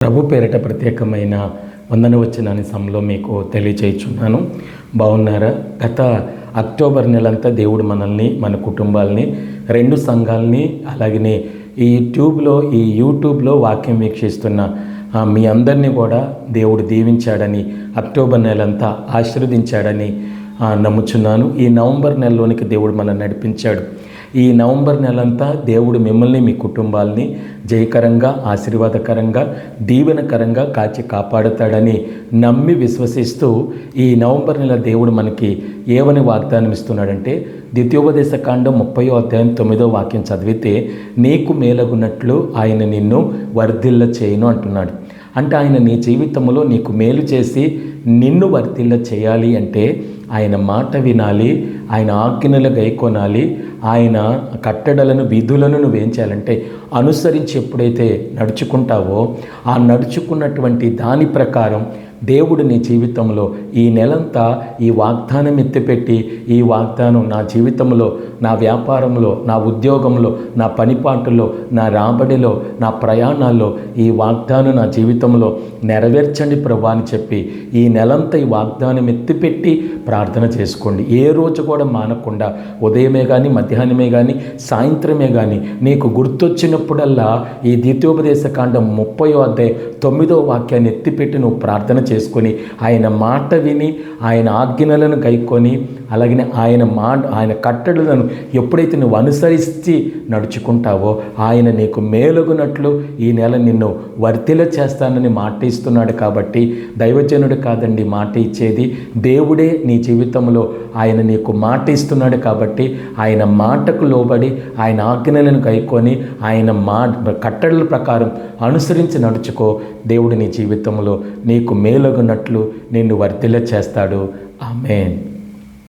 ప్రభు పేరిట ప్రత్యేకమైన వందనవచనాన్ని సమయంలో మీకు తెలియచేయుచున్నాను. బాగున్నారా? గత అక్టోబర్ నెలంతా దేవుడు మనల్ని, మన కుటుంబాలని, 2 సంఘాలని, అలాగనే ఈ యూట్యూబ్లో వాక్యం వీక్షిస్తున్న మీ అందరినీ కూడా దేవుడు దీవించాడని, అక్టోబర్ నెలంతా ఆశీర్వదించాడని నమ్ముచున్నాను. ఈ నవంబర్ నెలలోనికి దేవుడు మనల్ని నడిపించాడు. ఈ నవంబర్ నెలంతా దేవుడు మిమ్మల్ని, మీ కుటుంబాలని జయకరంగా, ఆశీర్వాదకరంగా, దీవెనకరంగా కాచి కాపాడుతాడని నమ్మి విశ్వసిస్తూ ఈ నవంబర్ నెల దేవుడు మనకి ఏమని వాగ్దానం ఇస్తున్నాడంటే, ద్వితీయోపదేశ కాండం 30వ అధ్యాయం 9వ వాక్యం చదివితే, నీకు మేలగున్నట్లు ఆయన నిన్ను వర్ధిల్ల చేయను అంటున్నాడు. అంటే ఆయన నీ జీవితంలో నీకు మేలు చేసి నిన్ను వర్ధిల్ల చేయాలి అంటే ఆయన మాట వినాలి, ఆయన ఆజ్ఞలు గైకొనాలి, ఆయన కట్టడలను, విధులను నువ్వేం చేయాలంటే అనుసరించి ఎప్పుడైతే నడుచుకుంటావో ఆ నడుచుకున్నటువంటి దాని ప్రకారం దేవుడు నీ జీవితంలో ఈ నెలంతా ఈ వాగ్దానం ఎత్తిపెట్టి, ఈ వాగ్దానం నా జీవితంలో, నా వ్యాపారంలో, నా ఉద్యోగంలో, నా పనిపాటుల్లో, నా రాబడిలో, నా ప్రయాణాల్లో ఈ వాగ్దానం నా జీవితంలో నెరవేర్చండి ప్రభా అని చెప్పి ఈ నెలంతా ఈ వాగ్దానం ఎత్తిపెట్టి ప్రార్థన చేసుకోండి. ఏ రోజు కూడా మానకుండా ఉదయమే కానీ, మధ్యాహ్నమే కానీ, సాయంత్రమే కానీ నీకు గుర్తొచ్చినప్పుడల్లా ఈ ద్వితీయోపదేశ కాండం 30వ అధ్యాయం 9వ వాక్యాన్ని ఎత్తిపెట్టి నువ్వు ప్రార్థన చేసుకొని ఆయన మాట విని, ఆయన ఆజ్ఞలను గైకొని, అలాగనే ఆయన కట్టడలను ఎప్పుడైతే నువ్వు అనుసరించి నడుచుకుంటావో ఆయన నీకు మేలుగునట్లు ఈ నెల నిన్ను వర్తిల చేస్తానని మాట ఇస్తున్నాడు. కాబట్టి దైవజనుడు కాదండి మాట ఇచ్చేది, దేవుడే నీ జీవితంలో ఆయన నీకు మాట ఇస్తున్నాడు. కాబట్టి ఆయన మాటకు లోబడి, ఆయన ఆజ్ఞలను గైకొని, ఆయన కట్టడల ప్రకారం అనుసరించి నడుచుకో. దేవుడు నీ జీవితంలో నీకు మేలుగునట్లు నిన్ను వర్తిల చేస్తాడు. ఆమేన్.